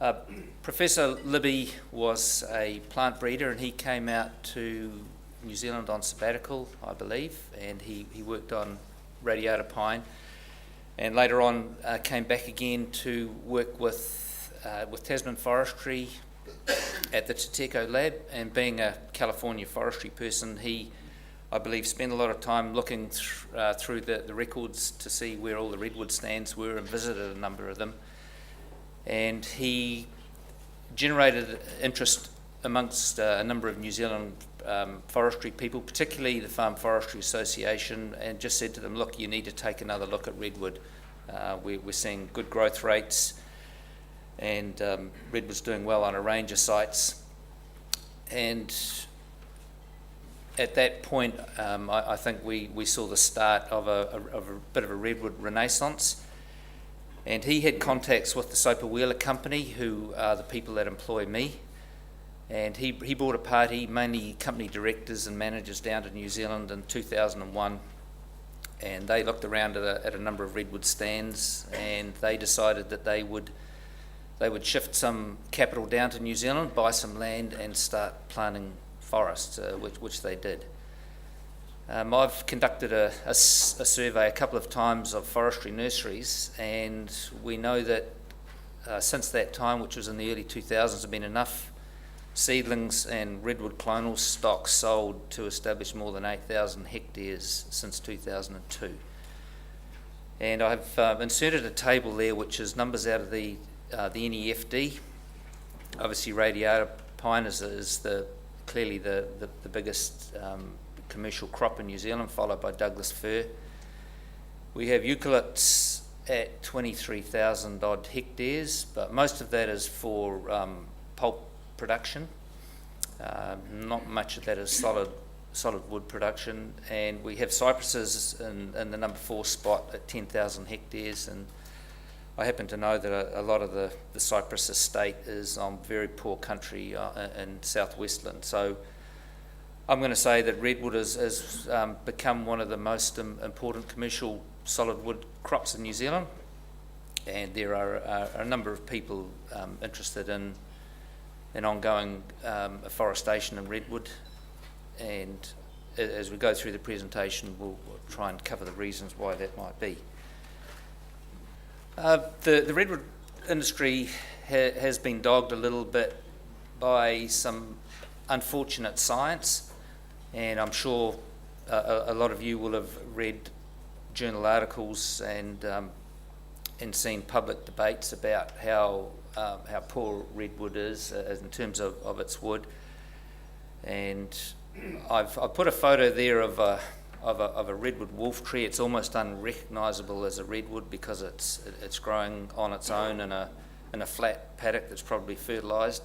Uh, Professor Libby was a plant breeder, and he came out to New Zealand on sabbatical, I believe, and he worked on radiata pine, and later on came back again to work with Tasman Forestry at the Te Teko lab. And being a California forestry person, he, I believe, spent a lot of time looking through the records to see where all the redwood stands were, and visited a number of them. And he generated interest amongst a number of New Zealand forestry people, particularly the Farm Forestry Association, and just said to them, look, you need to take another look at redwood. We're seeing good growth rates, and redwood's doing well on a range of sites. And at that point, I think we saw the start of a bit of a redwood renaissance. And he had contacts with the Soper Wheeler Company, who are the people that employ me. And he brought a party, mainly company directors and managers, down to New Zealand in 2001. And they looked around at a number of redwood stands, and they decided that they would shift some capital down to New Zealand, buy some land, and start planting forests, which they did. I've conducted a survey a couple of times of forestry nurseries, and we know that since that time, which was in the early 2000s, there have been enough seedlings and redwood clonal stocks sold to establish more than 8,000 hectares since 2002. And I've inserted a table there which is numbers out of the NEFD. Obviously radiata pine is clearly the biggest commercial crop in New Zealand, followed by Douglas fir. We have eucalypts at 23,000 odd hectares, but most of that is for pulp production. Not much of that is solid wood production. And we have cypresses in the number 4 spot at 10,000 hectares, and I happen to know that a lot of the cypress estate is on very poor country in southwestland. So I'm going to say that redwood has become one of the most important commercial solid wood crops in New Zealand, and there are a number of people interested in ongoing afforestation in redwood. And as we go through the presentation, we'll try and cover the reasons why that might be. The redwood industry has been dogged a little bit by some unfortunate science, and I'm sure a lot of you will have read journal articles and seen public debates about how poor redwood is in terms of its wood. And I've put a photo there of a redwood wolf tree. It's almost unrecognisable as a redwood because it's growing on its own in a flat paddock that's probably fertilised.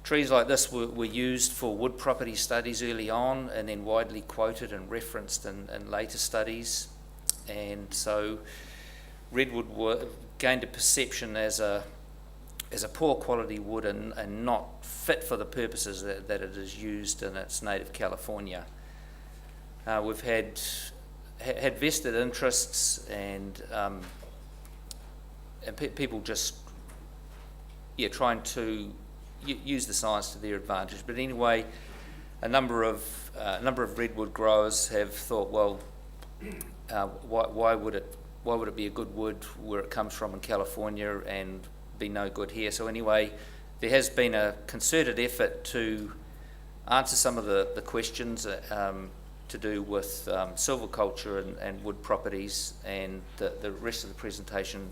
Trees like this were used for wood property studies early on, and then widely quoted and referenced in later studies. And so redwood gained a perception as a poor quality wood and not fit for the purposes that it is used in its native California. We've had vested interests and people just trying to use the science to their advantage. But anyway, a number of redwood growers have thought, well, why would it be a good wood where it comes from in California and be no good here? So anyway, there has been a concerted effort to answer some of the questions to do with silviculture and wood properties, and the rest of the presentation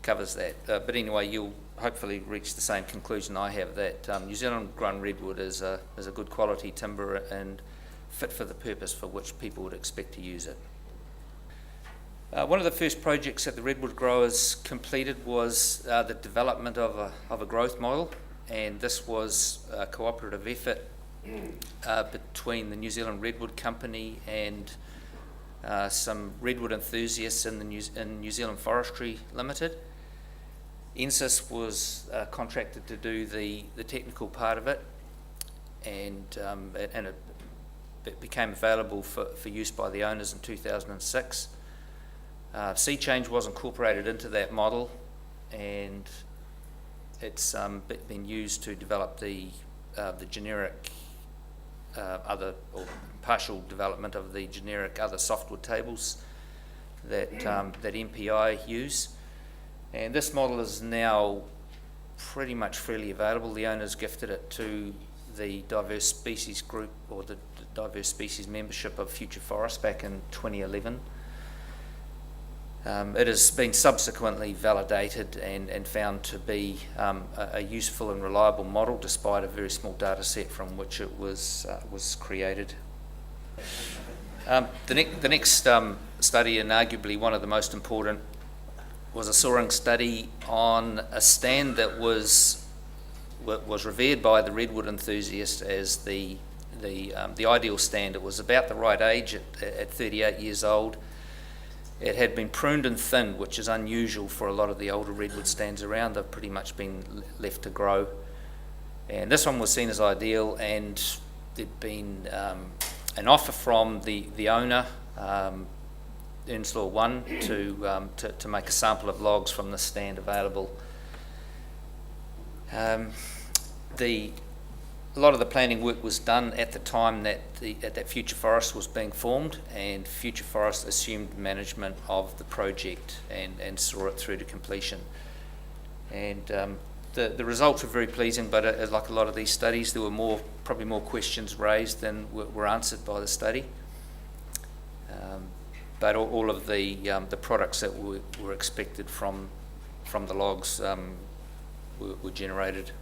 covers that. But anyway, you'll hopefully reach the same conclusion I have, that New Zealand grown redwood is a good quality timber and fit for the purpose for which people would expect to use it. One of the first projects that the redwood growers completed was the development of a growth model, and this was a cooperative effort between the New Zealand Redwood Company and some redwood enthusiasts in New Zealand Forestry Limited. NSIS was contracted to do the technical part of it, and it became available for use by the owners in 2006. Sea change was incorporated into that model, and it's been used to develop the generic other, or partial development of the generic other softwood tables that MPI use. And this model is now pretty much freely available. The owners gifted it to the diverse species group, or the diverse species membership of Future Forest back in 2011. It has been subsequently validated and found to be a useful and reliable model, despite a very small data set from which it was created. The next study, and arguably one of the most important, was a soaring study on a stand that was revered by the redwood enthusiast as the ideal stand. It was about the right age at 38 years old. It had been pruned and thinned, which is unusual for a lot of the older redwood stands around. They've pretty much been left to grow. And this one was seen as ideal, and there'd been an offer from the owner, Earnslaw One, to make a sample of logs from the stand available. A lot of the planning work was done at the time that that Future Forest was being formed, and Future Forest assumed management of the project and saw it through to completion. And the results were very pleasing, but like a lot of these studies, there were probably more questions raised than were answered by the study. But all of the products that were expected from the logs were generated.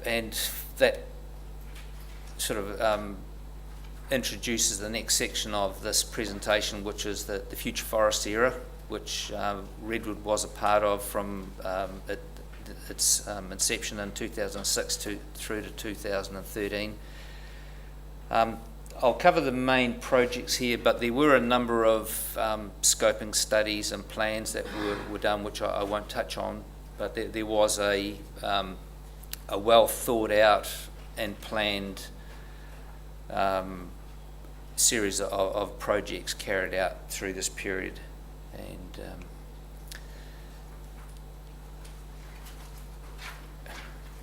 And that sort of introduces the next section of this presentation, which is the Future Forest era, which Redwood was a part of from its inception in 2006 through to 2013. I'll cover the main projects here, but there were a number of scoping studies and plans that were done, which I won't touch on, but there was a well thought out and planned series of projects carried out through this period. And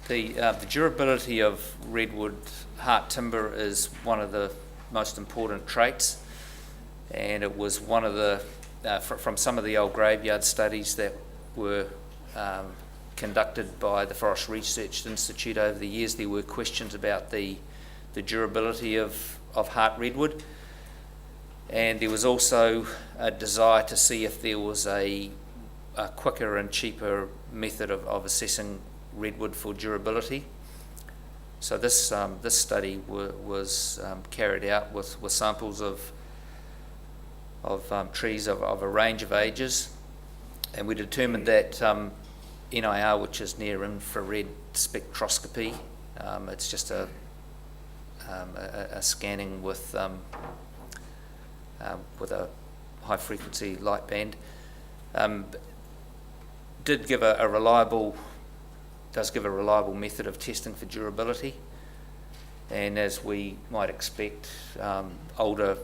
the durability of redwood heart timber is one of the most important traits, and it was one of the from some of the old graveyard studies that were conducted by the Forest Research Institute over the years. There were questions about the durability of heart redwood, and there was also a desire to see if there was a quicker and cheaper method of assessing redwood for durability. So this study was carried out with samples of trees of a range of ages, and we determined that NIR, which is near infrared spectroscopy, it's just a scanning with a high frequency light band, does give a reliable method of testing for durability. And as we might expect, older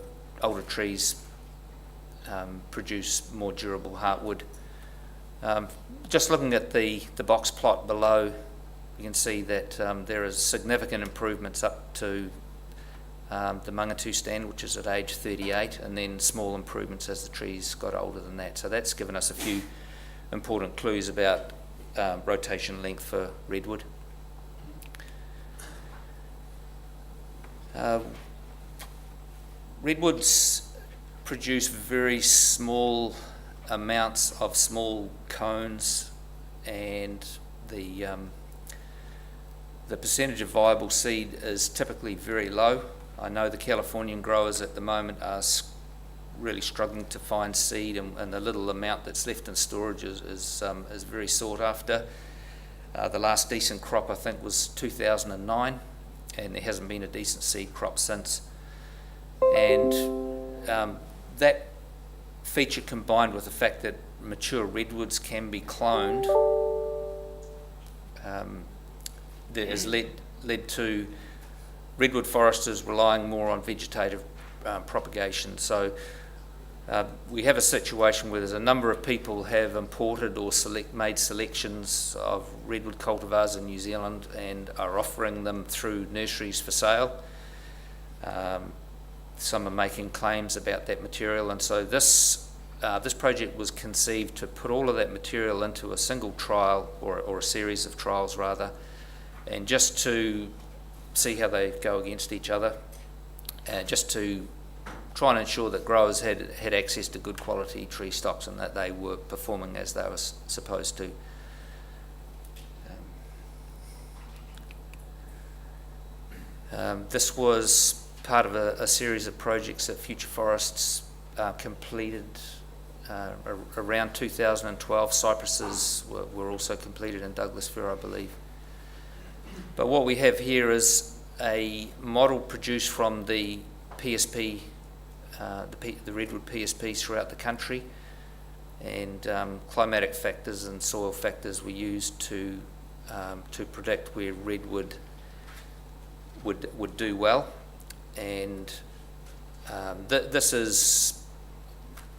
trees produce more durable heartwood. Just looking at the box plot below, you can see that there is significant improvements up to the Mangatu stand, which is at age 38, and then small improvements as the trees got older than that. So that's given us a few important clues about rotation length for redwood. Redwoods produce very small amounts of small cones, and the percentage of viable seed is typically very low. I know the Californian growers at the moment are really struggling to find seed, and the little amount that's left in storage is very sought after. The last decent crop, I think, was 2009, and there hasn't been a decent seed crop since. And that feature, combined with the fact that mature redwoods can be cloned, that has led to redwood foresters relying more on vegetative propagation. So We have a situation where there's a number of people have imported or made selections of redwood cultivars in New Zealand and are offering them through nurseries for sale. Some are making claims about that material, and so this project was conceived to put all of that material into a single trial, or a series of trials rather, and just to see how they go against each other, just to try and ensure that growers had access to good quality tree stocks and that they were performing as they were supposed to. This was part of a series of projects that Future Forests completed around 2012. Cypresses were also completed in Douglas Fir, I believe. But what we have here is a model produced from the PSP, the redwood PSPs throughout the country, and climatic factors and soil factors were used to predict where redwood would do well. And this is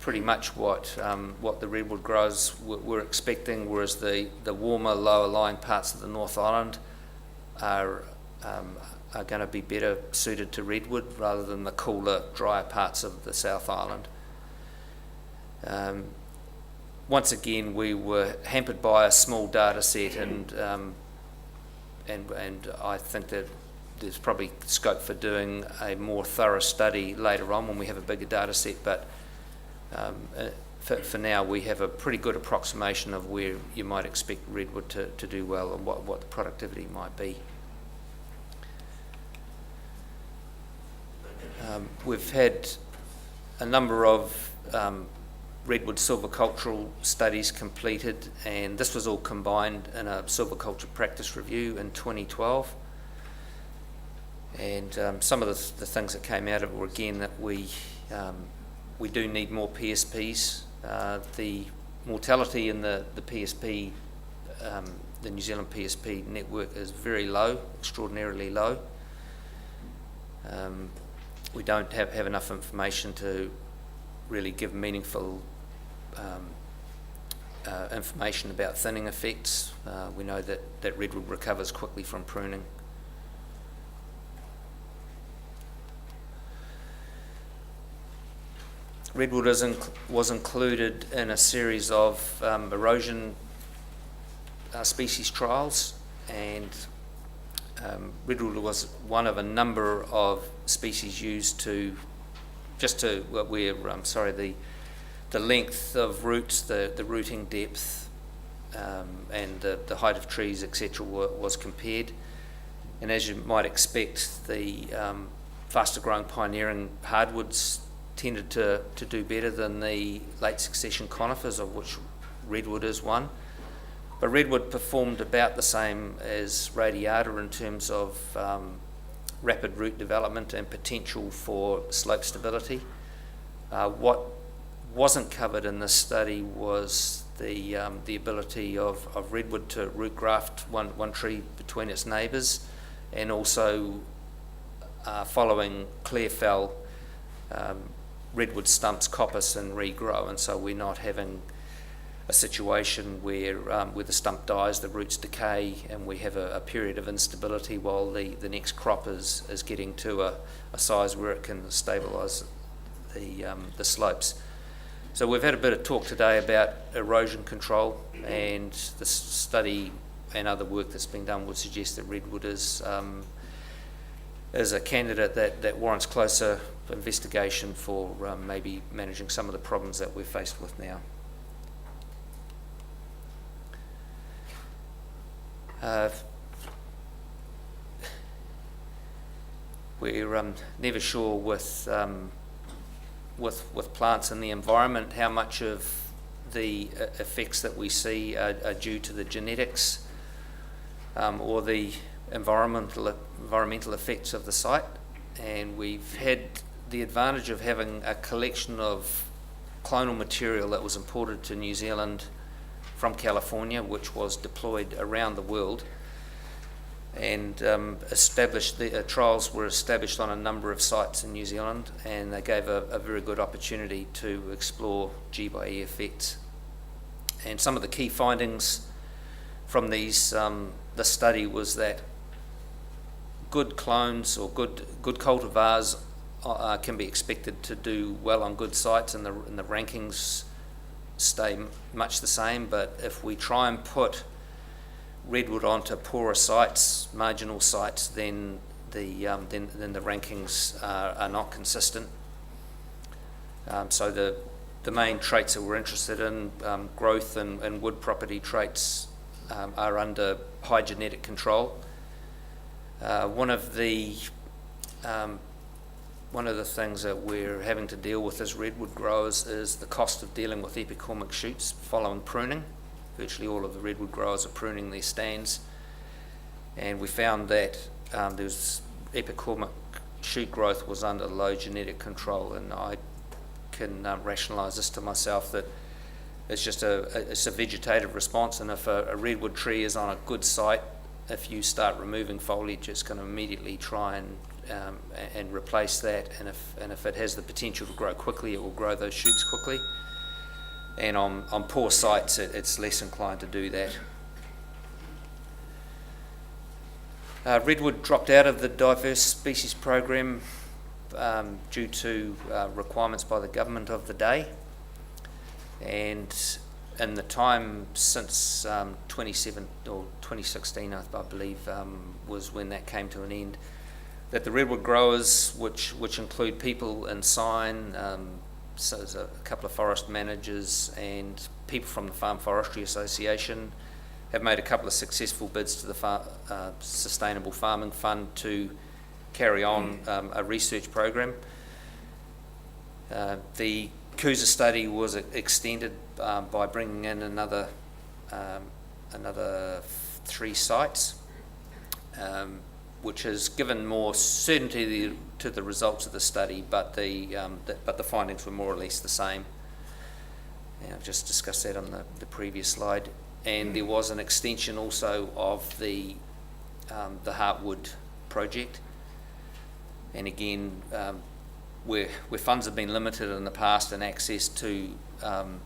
pretty much what the redwood growers were expecting, whereas the warmer, lower lying parts of the North Island are going to be better suited to redwood rather than the cooler, drier parts of the South Island. Once again, we were hampered by a small data set, and I think that there's probably scope for doing a more thorough study later on when we have a bigger data set, but for now we have a pretty good approximation of where you might expect redwood to do well and what the productivity might be. We've had a number of redwood silvicultural studies completed, and this was all combined in a silviculture practice review in 2012. And some of the things that came out of it were, again, that we do need more PSPs. The mortality in the PSP, the New Zealand PSP network, is very low, extraordinarily low. We don't have enough information to really give meaningful information about thinning effects. We know that redwood recovers quickly from pruning. Redwood was included in a series of erosion species trials, and redwood was one of a number of species used the length of roots, the rooting depth, and the height of trees, etc., was compared. And as you might expect, the faster growing pioneering hardwoods tended to do better than the late succession conifers, of which redwood is one. But redwood performed about the same as radiata in terms of rapid root development and potential for slope stability. What wasn't covered in this study was the ability of redwood to root graft one tree between its neighbours, and also following clear fell, redwood stumps coppice and regrow, and so we're not having a situation where the stump dies, the roots decay, and we have a period of instability while the next crop is getting to a size where it can stabilise the slopes. So we've had a bit of talk today about erosion control, and the study and other work that's been done would suggest that redwood is a candidate that warrants closer investigation for maybe managing some of the problems that we're faced with now. We're never sure with plants in the environment how much of the effects that we see are due to the genetics or the environmental effects of the site. And we've had the advantage of having a collection of clonal material that was imported to New Zealand from California, which was deployed around the world. and trials were established on a number of sites in New Zealand, and they gave a very good opportunity to explore G by E effects. And some of the key findings from these the study was that good clones or good cultivars can be expected to do well on good sites, and the rankings stay much the same. But if we try and put redwood onto poorer sites, marginal sites, then the rankings are not consistent. So the main traits that we're interested in, growth and wood property traits, are under high genetic control. One of the things that we're having to deal with as redwood growers is the cost of dealing with epicormic shoots following pruning. Virtually all of the redwood growers are pruning their stands, and we found that there's epicormic shoot growth was under low genetic control, and I can rationalise this to myself that it's just it's a vegetative response, and if a redwood tree is on a good site, if you start removing foliage, it's going to immediately try and replace that, and if it has the potential to grow quickly, it will grow those shoots quickly. And on poor sites, it's less inclined to do that. Redwood dropped out of the diverse species program due to requirements by the government of the day, and in the time since 2016, I believe, was when that came to an end, that the redwood growers, which include people in sign, so there's a couple of forest managers and people from the Farm Forestry Association, have made a couple of successful bids to the Sustainable Farming Fund to carry on a research program. The Coosa study was extended by bringing in another 3 sites, which has given more certainty to the results of the study, but the findings were more or less the same. And I've just discussed that on the previous slide. And there was an extension also of the Heartwood project. And again, where funds have been limited in the past and access to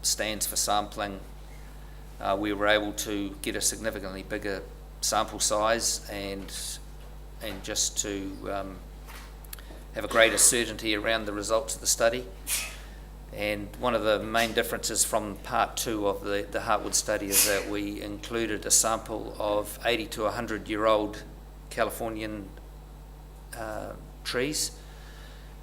stands for sampling, we were able to get a significantly bigger sample size and just to have a greater certainty around the results of the study. And one of the main differences from part 2 of the Heartwood study is that we included a sample of 80 to 100-year-old Californian trees.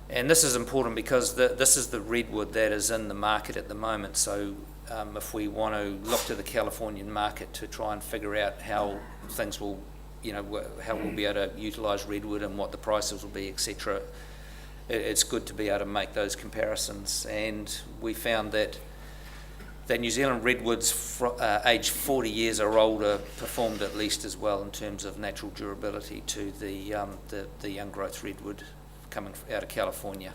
And this is important because this is the redwood that is in the market at the moment. So if we want to look to the Californian market to try and figure out how things will, how we'll be able to utilise redwood and what the prices will be, etc., it's good to be able to make those comparisons. And we found that New Zealand redwoods aged 40 years or older performed at least as well in terms of natural durability to the young growth redwood coming out of California.